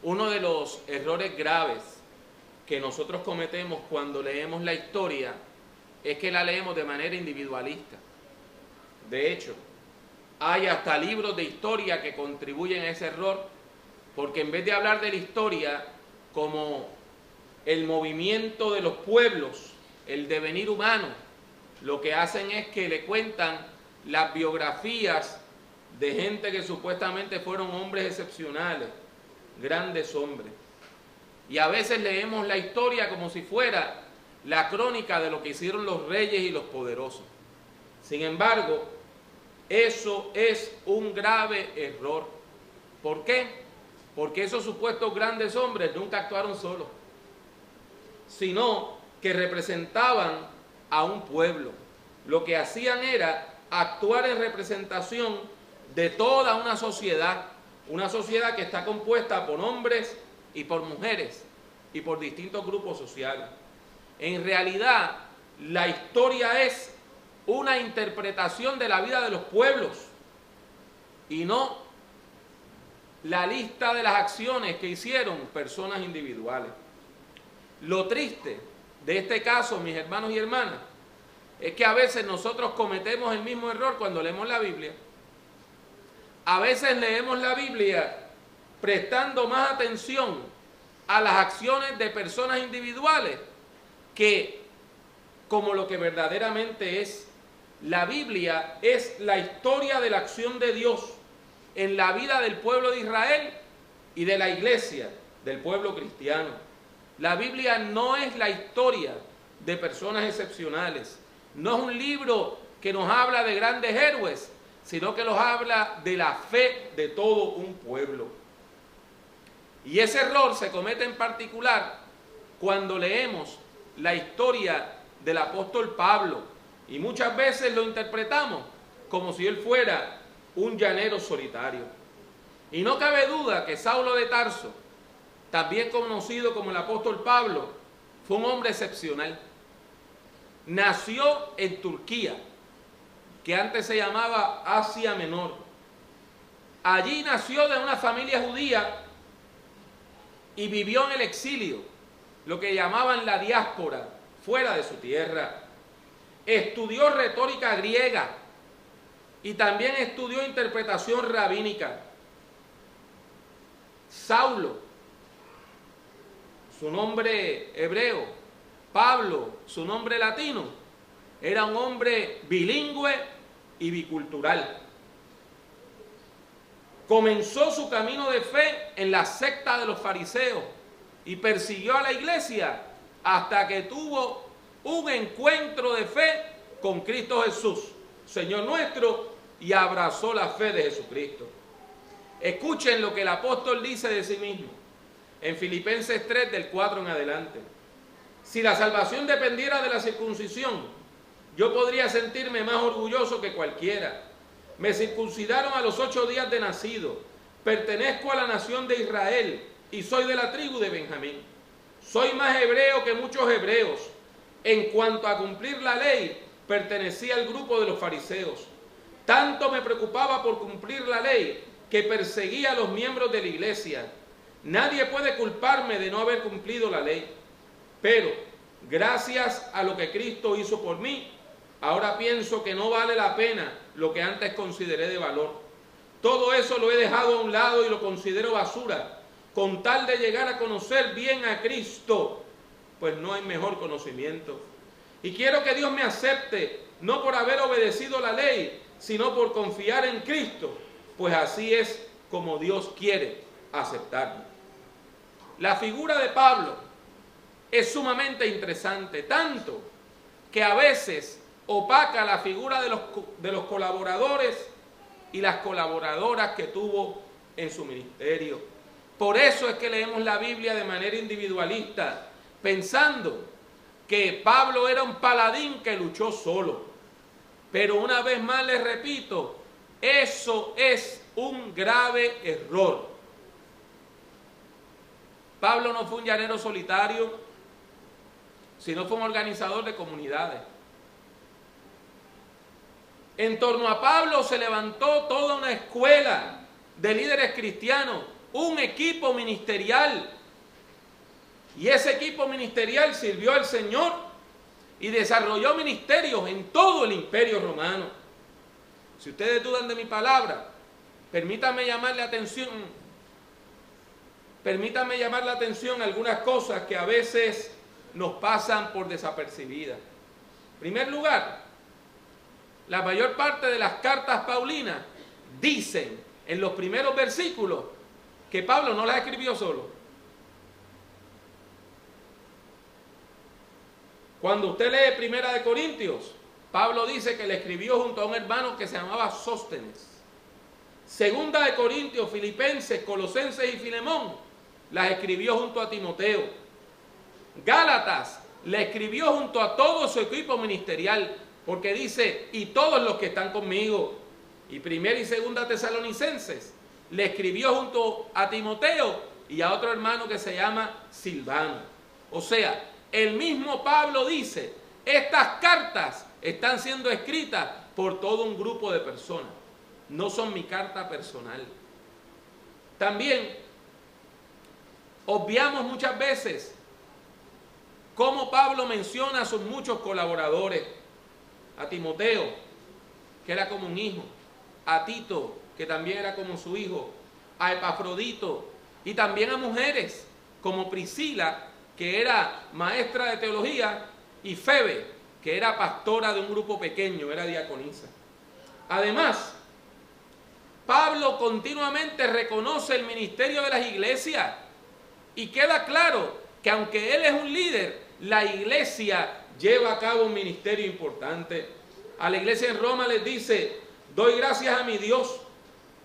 Uno de los errores graves que nosotros cometemos cuando leemos la historia es que la leemos de manera individualista. De hecho, hay hasta libros de historia que contribuyen a ese error, porque en vez de hablar de la historia como el movimiento de los pueblos, el devenir humano, lo que hacen es que le cuentan las biografías de gente que supuestamente fueron hombres excepcionales, grandes hombres. Y a veces leemos la historia como si fuera la crónica de lo que hicieron los reyes y los poderosos. Sin embargo, eso es un grave error. ¿Por qué? Porque esos supuestos grandes hombres nunca actuaron solos, sino que representaban a un pueblo. Lo que hacían era actuar en representación de toda una sociedad que está compuesta por hombres y por mujeres y por distintos grupos sociales. En realidad, la historia es una interpretación de la vida de los pueblos y no la lista de las acciones que hicieron personas individuales. Lo triste de este caso, mis hermanos y hermanas, es que a veces nosotros cometemos el mismo error cuando leemos la Biblia. A veces leemos la Biblia prestando más atención a las acciones de personas individuales que como lo que verdaderamente es. La Biblia es la historia de la acción de Dios en la vida del pueblo de Israel y de la iglesia, del pueblo cristiano. La Biblia no es la historia de personas excepcionales, no es un libro que nos habla de grandes héroes, sino que nos habla de la fe de todo un pueblo. Y ese error se comete en particular cuando leemos la historia del apóstol Pablo, y muchas veces lo interpretamos como si él fuera un llanero solitario. Y no cabe duda que Saulo de Tarso, también conocido como el apóstol Pablo, fue un hombre excepcional. Nació en Turquía, que antes se llamaba Asia Menor. Allí nació de una familia judía y vivió en el exilio, lo que llamaban la diáspora, fuera de su tierra. Estudió retórica griega y también estudió interpretación rabínica. Saulo, su nombre hebreo, Pablo, su nombre latino, era un hombre bilingüe y bicultural. Comenzó su camino de fe en la secta de los fariseos y persiguió a la iglesia hasta que tuvo un encuentro de fe con Cristo Jesús, Señor nuestro, y abrazó la fe de Jesucristo. Escuchen lo que el apóstol dice de sí mismo en Filipenses 3, del 4 en adelante. Si la salvación dependiera de la circuncisión, yo podría sentirme más orgulloso que cualquiera. Me circuncidaron a los 8 días de nacido, pertenezco a la nación de Israel y soy de la tribu de Benjamín. Soy más hebreo que muchos hebreos. En cuanto a cumplir la ley, pertenecía al grupo de los fariseos. Tanto me preocupaba por cumplir la ley que perseguía a los miembros de la iglesia. Nadie puede culparme de no haber cumplido la ley. Pero, gracias a lo que Cristo hizo por mí, ahora pienso que no vale la pena lo que antes consideré de valor. Todo eso lo he dejado a un lado y lo considero basura, con tal de llegar a conocer bien a Cristo, pues no hay mejor conocimiento. Y quiero que Dios me acepte, no por haber obedecido la ley, sino por confiar en Cristo, pues así es como Dios quiere aceptarme. La figura de Pablo es sumamente interesante, tanto que a veces opaca la figura de los colaboradores y las colaboradoras que tuvo en su ministerio. Por eso es que leemos la Biblia de manera individualista, pensando que Pablo era un paladín que luchó solo. Pero una vez más les repito, eso es un grave error. Pablo no fue un llanero solitario, sino fue un organizador de comunidades. En torno a Pablo se levantó toda una escuela de líderes cristianos un equipo ministerial. Y ese equipo ministerial sirvió al Señor y desarrolló ministerios en todo el Imperio Romano. Si ustedes dudan de mi palabra, permítanme llamar la atención a algunas cosas que a veces nos pasan por desapercibidas. En primer lugar, la mayor parte de las cartas paulinas dicen en los primeros versículos que Pablo no las escribió solo. Cuando usted lee Primera de Corintios, Pablo dice que le escribió junto a un hermano que se llamaba Sóstenes. Segunda de Corintios, Filipenses, Colosenses y Filemón las escribió junto a Timoteo. Gálatas le escribió junto a todo su equipo ministerial, porque dice, y todos los que están conmigo. Y Primera y Segunda Tesalonicenses le escribió junto a Timoteo y a otro hermano que se llama Silvano. O sea, el mismo Pablo dice, estas cartas están siendo escritas por todo un grupo de personas. No son mi carta personal. También obviamos muchas veces cómo Pablo menciona a sus muchos colaboradores. A Timoteo, que era como un hijo. A Tito, que también era como su hijo. A Epafrodito. Y también a mujeres como Priscila, que era maestra de teología, y Febe, que era pastora de un grupo pequeño, era diaconisa. Además, Pablo continuamente reconoce el ministerio de las iglesias y queda claro que aunque él es un líder, la iglesia lleva a cabo un ministerio importante. A la iglesia en Roma les dice, doy gracias a mi Dios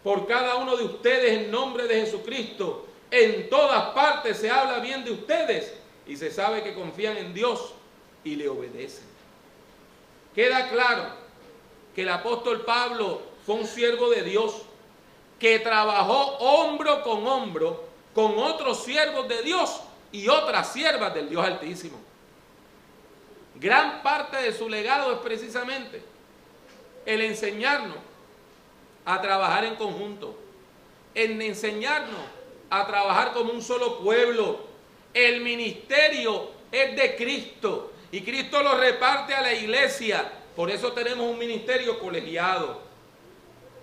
por cada uno de ustedes en nombre de Jesucristo. En todas partes se habla bien de ustedes y se sabe que confían en Dios y le obedecen. Queda claro que el apóstol Pablo fue un siervo de Dios que trabajó hombro con otros siervos de Dios y otras siervas del Dios Altísimo. Gran parte de su legado es precisamente el enseñarnos a trabajar en conjunto, en enseñarnos a trabajar como un solo pueblo. El ministerio es de Cristo y Cristo lo reparte a la iglesia. Por eso tenemos un ministerio colegiado.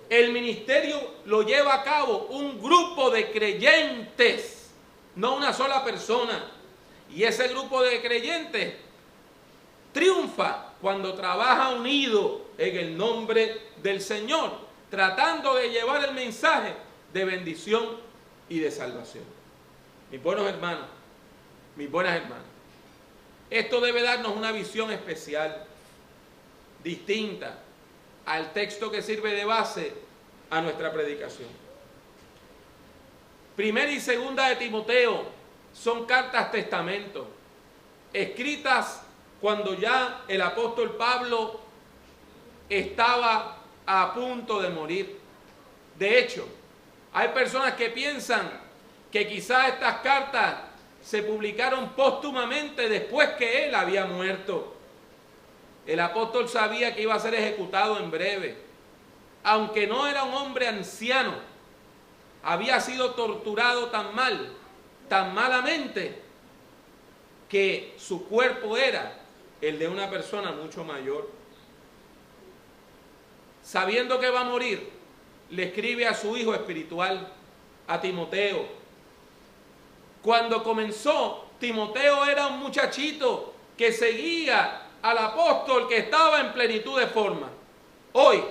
El ministerio lo lleva a cabo un grupo de creyentes, no una sola persona. Y ese grupo de creyentes triunfa cuando trabaja unido en el nombre del Señor, tratando de llevar el mensaje de bendición y de salvación. Mis buenos hermanos, mis buenas hermanas, esto debe darnos una visión especial, distinta al texto que sirve de base a nuestra predicación. Primera y segunda de Timoteo son cartas testamento, escritas cuando ya el apóstol Pablo estaba a punto de morir. De hecho, hay personas que piensan que quizás estas cartas se publicaron póstumamente después que él había muerto. El apóstol sabía que iba a ser ejecutado en breve. Aunque no era un hombre anciano, había sido torturado tan mal, tan malamente, que su cuerpo era el de una persona mucho mayor. Sabiendo que va a morir, le escribe a su hijo espiritual, a Timoteo. Cuando comenzó, Timoteo era un muchachito que seguía al apóstol que estaba en plenitud de forma. Hoy,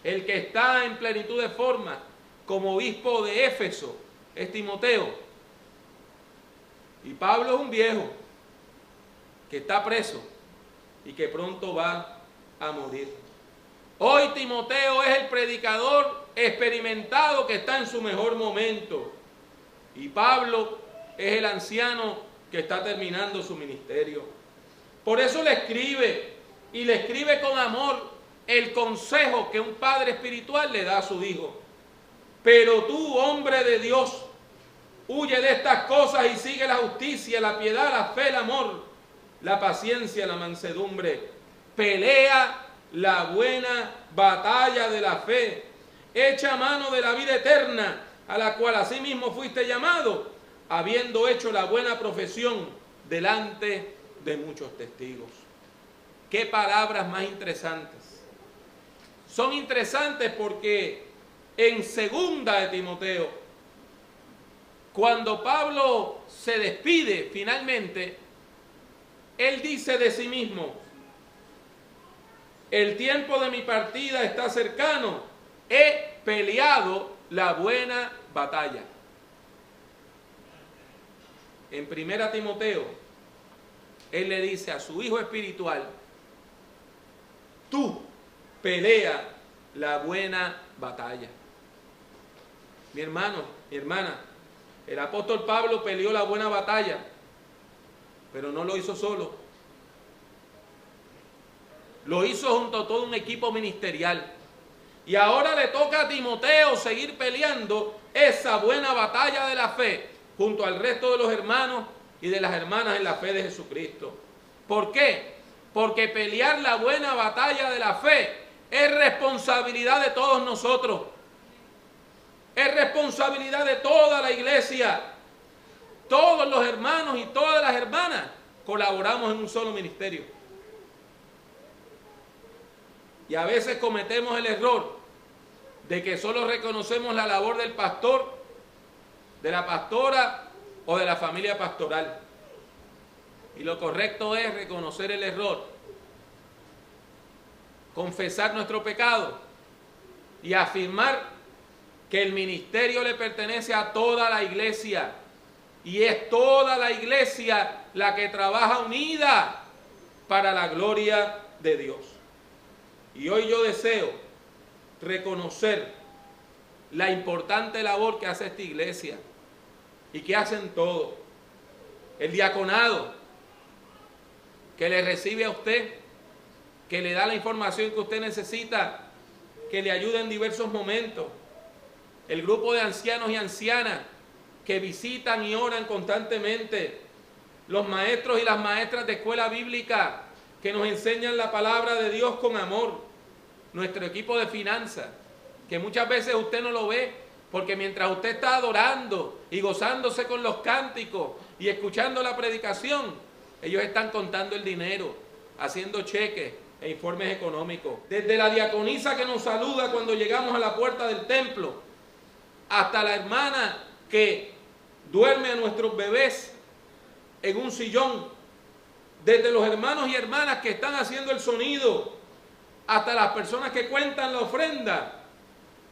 el que está en plenitud de forma como obispo de Éfeso es Timoteo. Y Pablo es un viejo que está preso y que pronto va a morir. Hoy Timoteo es el predicador experimentado que está en su mejor momento. Y Pablo es el anciano que está terminando su ministerio. Por eso le escribe, y le escribe con amor el consejo que un padre espiritual le da a su hijo. Pero tú, hombre de Dios, huye de estas cosas y sigue la justicia, la piedad, la fe, el amor, la paciencia, la mansedumbre. Pelea la buena batalla de la fe. Echa mano de la vida eterna a la cual asimismo fuiste llamado, habiendo hecho la buena profesión delante de muchos testigos. Qué palabras más interesantes. Son interesantes porque en 2 de Timoteo, cuando Pablo se despide finalmente, él dice de sí mismo: el tiempo de mi partida está cercano, he peleado la buena batalla. En 1 Timoteo, él le dice a su hijo espiritual: tú pelea la buena batalla. Mi hermano, mi hermana, el apóstol Pablo peleó la buena batalla, pero no lo hizo solo. Lo hizo junto a todo un equipo ministerial. Y ahora le toca a Timoteo seguir peleando esa buena batalla de la fe junto al resto de los hermanos y de las hermanas en la fe de Jesucristo. ¿Por qué? Porque pelear la buena batalla de la fe es responsabilidad de todos nosotros. Es responsabilidad de toda la iglesia. Todos los hermanos y todas las hermanas colaboramos en un solo ministerio. Y a veces cometemos el error de que solo reconocemos la labor del pastor, de la pastora o de la familia pastoral. Y lo correcto es reconocer el error, confesar nuestro pecado y afirmar que el ministerio le pertenece a toda la iglesia. Y es toda la iglesia la que trabaja unida para la gloria de Dios. Y hoy yo deseo reconocer la importante labor que hace esta iglesia y que hacen todos. El diaconado, que le recibe a usted, que le da la información que usted necesita, que le ayuda en diversos momentos. El grupo de ancianos y ancianas que visitan y oran constantemente. Los maestros y las maestras de escuela bíblica que nos enseñan la palabra de Dios con amor. Nuestro equipo de finanzas, que muchas veces usted no lo ve, porque mientras usted está adorando y gozándose con los cánticos y escuchando la predicación, ellos están contando el dinero, haciendo cheques e informes económicos. Desde la diaconisa que nos saluda cuando llegamos a la puerta del templo, hasta la hermana que duerme a nuestros bebés en un sillón, desde los hermanos y hermanas que están haciendo el sonido, hasta las personas que cuentan la ofrenda,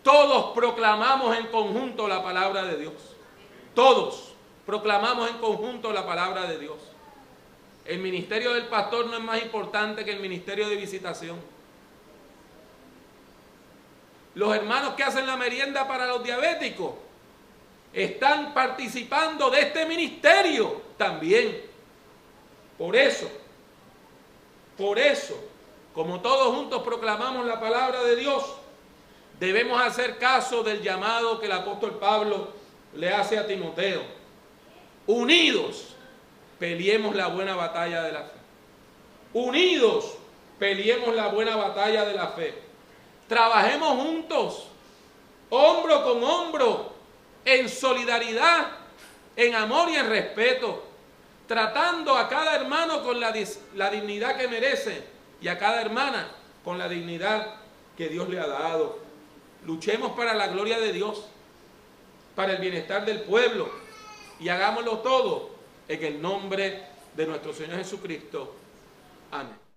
todos proclamamos en conjunto la palabra de Dios. Todos proclamamos en conjunto la palabra de Dios. El ministerio del pastor no es más importante que el ministerio de visitación. Los hermanos que hacen la merienda para los diabéticos están participando de este ministerio también. Por eso, como todos juntos proclamamos la palabra de Dios, debemos hacer caso del llamado que el apóstol Pablo le hace a Timoteo. Unidos, peleemos la buena batalla de la fe. Unidos, peleemos la buena batalla de la fe. Trabajemos juntos, hombro con hombro, en solidaridad, en amor y en respeto, tratando a cada hermano con la dignidad que merece y a cada hermana con la dignidad que Dios le ha dado. Luchemos para la gloria de Dios, para el bienestar del pueblo, y hagámoslo todo en el nombre de nuestro Señor Jesucristo. Amén.